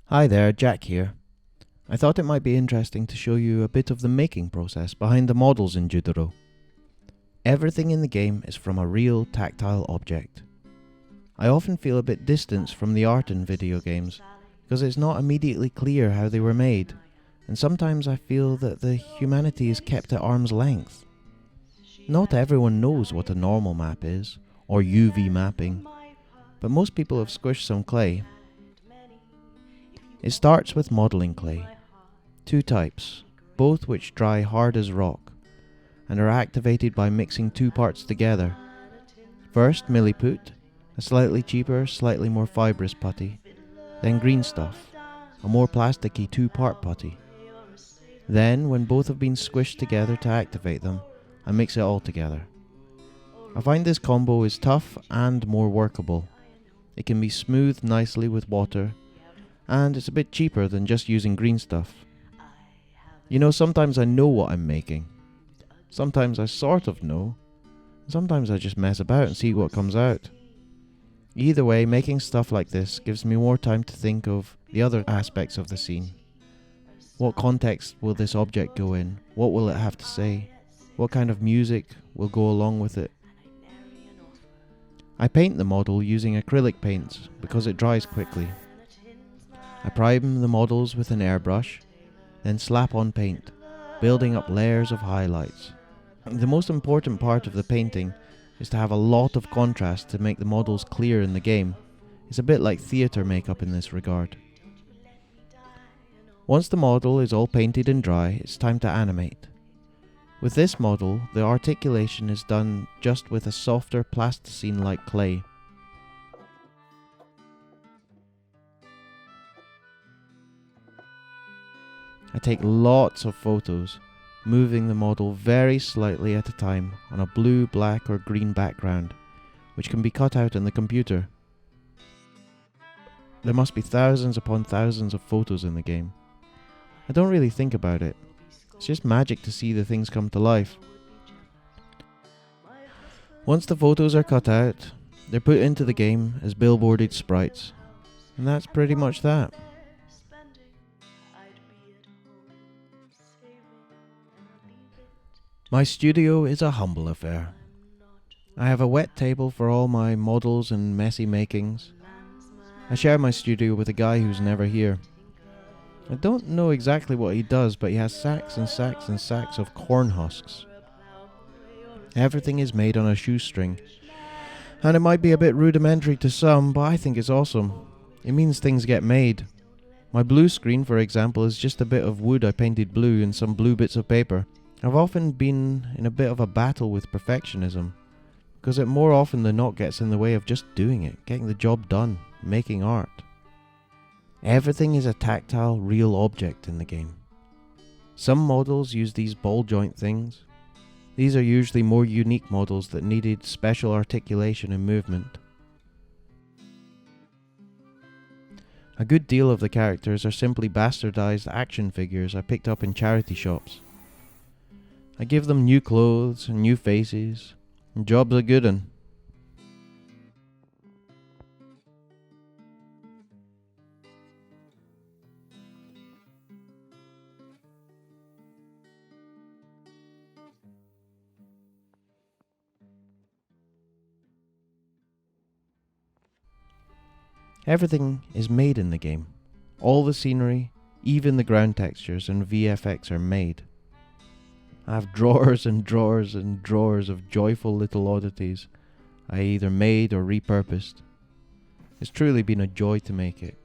Hi there, Jack here. I thought it might be interesting to show you a bit of the making process behind the models in Judero. Everything in the game is from a real tactile object. I often feel a bit distanced from the art in video games because it's not immediately clear how they were made, and sometimes I feel that the humanity is kept at arm's length. Not everyone knows what a normal map is, or UV mapping, but most people have squished some clay. It starts with modelling clay. Two types, both which dry hard as rock, and are activated by mixing two parts together. First, milliput, a slightly cheaper, slightly more fibrous putty. Then green stuff, a more plasticky two-part putty. Then, when both have been squished together to activate them, I mix it all together. I find this combo is tough and more workable. It can be smoothed nicely with water, and it's a bit cheaper than just using green stuff. You know, sometimes I know what I'm making. Sometimes I sort of know. Sometimes I just mess about and see what comes out. Either way, making stuff like this gives me more time to think of the other aspects of the scene. What context will this object go in? What will it have to say? What kind of music will go along with it? I paint the model using acrylic paints because it dries quickly. I prime the models with an airbrush, then slap on paint, building up layers of highlights. The most important part of the painting is to have a lot of contrast to make the models clear in the game. It's a bit like theatre makeup in this regard. Once the model is all painted and dry, it's time to animate. With this model, the articulation is done just with a softer plasticine-like clay. I take lots of photos, moving the model very slightly at a time on a blue, black or green background, which can be cut out in the computer. There must be thousands upon thousands of photos in the game. I don't really think about it. It's just magic to see the things come to life. Once the photos are cut out, they're put into the game as billboarded sprites. And that's pretty much that. My studio is a humble affair. I have a wet table for all my models and messy makings. I share my studio with a guy who's never here. I don't know exactly what he does, but he has sacks and sacks and sacks of corn husks. Everything is made on a shoestring, and it might be a bit rudimentary to some, but I think it's awesome. It means things get made. My blue screen, for example, is just a bit of wood I painted blue and some blue bits of paper. I've often been in a bit of a battle with perfectionism, because it more often than not gets in the way of just doing it, getting the job done, making art. Everything is a tactile, real object in the game. Some models use these ball joint things. These are usually more unique models that needed special articulation and movement. A good deal of the characters are simply bastardized action figures I picked up in charity shops. I give them new clothes and new faces, and job's a good 'un. Everything is made in the game. All the scenery, even the ground textures and VFX are made. I have drawers and drawers and drawers of joyful little oddities I either made or repurposed. It's truly been a joy to make it.